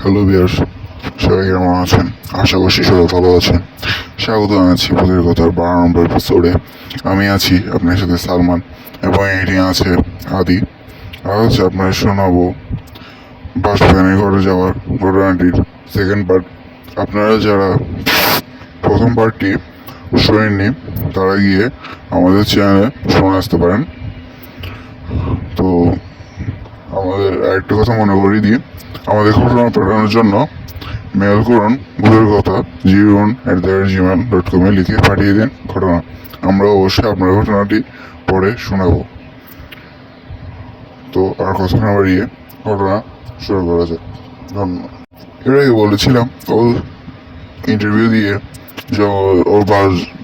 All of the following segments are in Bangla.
হ্যালো ভিউয়ার্স, সবাই কেমন আছেন? আশা করছি সবাই ভালো আছেন। স্বাগত জানাচ্ছি ভূতের কথার 12 নম্বর এপিসোডে। আমি আছি আপনার সাথে সালমান এবং এটি আছে আদি। আজ আপনার শোনাবো বাসবাগানের ঘরে যাওয়ার ঘটনাটির সেকেন্ড পার্ট। আপনারা যারা প্রথম পার্টটি শোনেননি তারা গিয়ে আমাদের চ্যানেলে শুনে আসতে পারেন। তো আমাদের আরেকটা কথা মনে করিয়ে দিই, আমাদের ঘটনা পাঠানোর জন্য মেল করুন ভুলের কথা 01@gmail.com লিখে পাঠিয়ে দিন ঘটনা। আমরা অবশ্যই আপনার ঘটনাটি পরে শোনাবো। তো আর কথা না বাড়িয়ে ঘটনা শুরু করা যায়। ধন্যবাদ। এর আগে বলেছিলাম ও ইন্টারভিউ দিয়ে যে ওর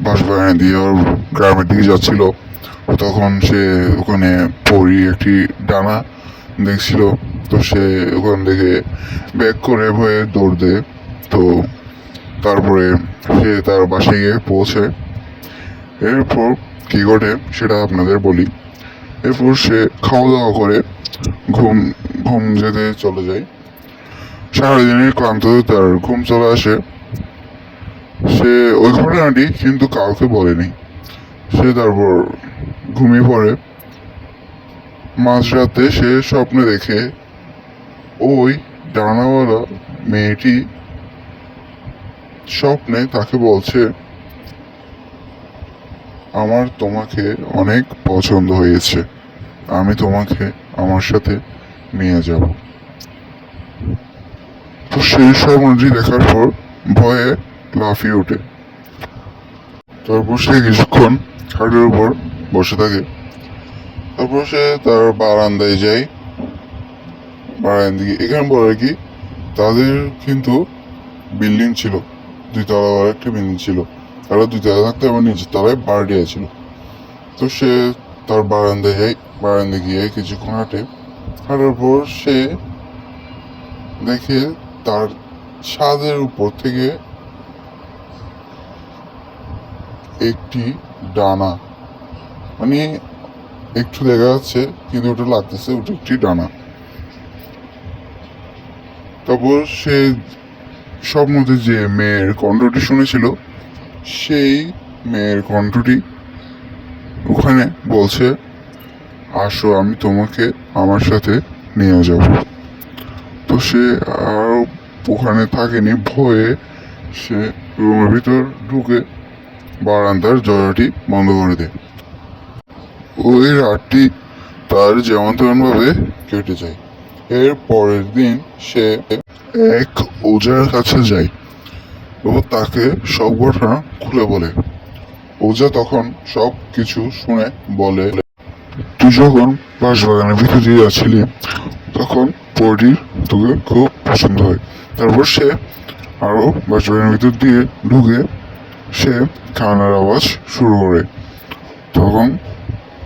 বাসবাগানে দিয়ে ওর গ্রামের দিকে যাচ্ছিল, তখন সে ওখানে পরি একটি ডানা দেখছিল। তো সে ওখান থেকে ব্যাক করে ভয়ে দৌড় দেয়। তো তারপরে সে তার বাসায় গিয়ে পৌঁছে। এরপর কী ঘটে সেটা আপনাদের বলি। এরপর সে খাওয়া দাওয়া করে ঘুম ঘুম যেতে চলে যায়। সারাদিনের ক্লান্ত তার ঘুম চলে আসে। সে ওই ঘটনাটি কিন্তু কাউকে বলেনি। সে তারপর ঘুমিয়ে পড়ে। মাঝরাতে সে স্বপ্নে দেখে ওই ডানাওয়ালা মেয়েটি স্বপ্নে তাকে বলছে, আমার তোমাকে অনেক পছন্দ হয়েছে, আমি তোমাকে আমার সাথে নিয়ে যাব। তো সেই স্বপ্নটি দেখার পর ভয়ে লাফিয়ে ওঠে। তারপর সে কিছুক্ষণ খাটের উপর বসে থাকে। তারপর সে তার বারান্দায় যায়। বারান্দায় এখানে বলে কি, তাদের কিন্তু বিল্ডিং ছিল, 2 তলা একটা বিল্ডিং ছিল। তারা 2 তলা থাকতে আবার নিচের তলায় ভাড়াটিয়া ছিল। তো সে তার বারান্দায় যায়। বারান্দায় গিয়ে কিছুক্ষণ হাঁটে। হাঁটার পর সে দেখে তার ছাদের উপর থেকে একটি ডানা, মানে একটু দেখা যাচ্ছে কিন্তু ওটা লাগতেছে ওটা একটি ডানা। তারপর সে স্বপ্নতে যে মেয়ের কণ্ঠটি শুনেছিল, সেই মেয়ের কণ্ঠটি ওখানে বলছে, আসো আমি তোমাকে আমার সাথে নিয়ে যাব। তো সে আর ওখানে থাকেনি, ভয়ে সে রুমের ভিতর ঢুকে বারান্দার দরজাটি বন্ধ করে দেয়। ওই রাতটি তার যেমন তেমনভাবে কেটে যায়। এর পরের দিন সে এক ওঝার কাছে যায় ও তাকে সব ঘটনা খুলে বলে। ওঝা তখন সব কিছু শুনে বলে, তুই যখন বাঁশবাগানের ভিতর দিয়ে যাচ্ছিলি তখন পরিটির তোকে খুব পছন্দ হয়। তারপর সে আরও বাঁশবাগানের ভিতর দিয়ে ঢুকে সে কান্নার আওয়াজ শুরু করে। তখন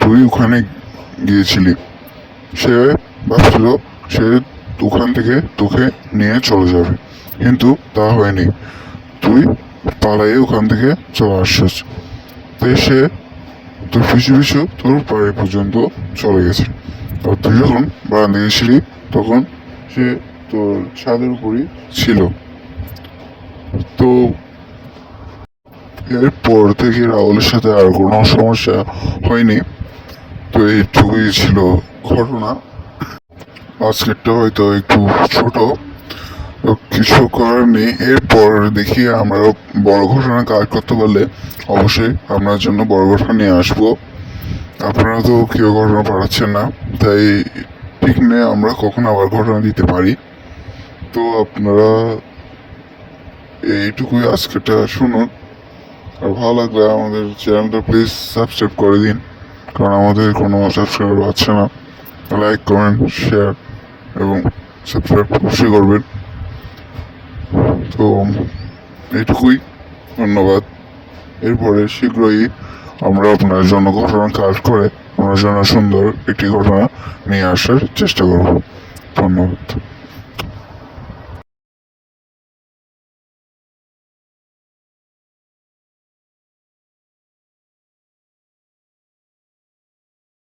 তুই ওখানে গিয়েছিলি। সে ভাবছিল সে ওখান থেকে তোকে নিয়ে চলে যাবে, কিন্তু তা হয়নি। তুই পালাইয়ে ওখান থেকে চলে আসছিস। তাই সে তোর পিছু পিছু তোর বাড়ি পর্যন্ত চলে গেছে। আর তুই যখন বারান্দা গেছিলি তখন সে তোর ছাদের উপরই ছিল। তো এরপর থেকে রাহুলের সাথে আর কোনো সমস্যা হয়নি। তো এইটুকুই ছিল ঘটনা। আজকেরটা হয়তো একটু ছোট, তো কিছু করার নেই। এরপর দেখি আমরা বড় ঘটনা কালেক্ট করতে পারলে অবশ্যই আপনার জন্য বড় ঘটনা নিয়ে আসবো। আপনারা তো কেউ ঘটনা পাঠাচ্ছেন না, তাই ঠিক নেই আমরা কখন আবার ঘটনা দিতে পারি। তো আপনারা এইটুকুই আজকেরটা শুনুন। আর ভালো লাগলে আমাদের চ্যানেলটা প্লিজ সাবস্ক্রাইব করে দিন, কারণ আমাদের কোনো সাবস্ক্রাইবার পাচ্ছে না। লাইক কমেন্ট শেয়ার এবং সাবস্ক্রাইব অবশ্যই করবেন। তো এইটুকুই, ধন্যবাদ। এরপরে শীঘ্রই আমরা আপনার জন্য ঘটনা কালেক্ট করে আপনার জন্য সুন্দর একটি ঘটনা নিয়ে আসার চেষ্টা করব। ধন্যবাদ।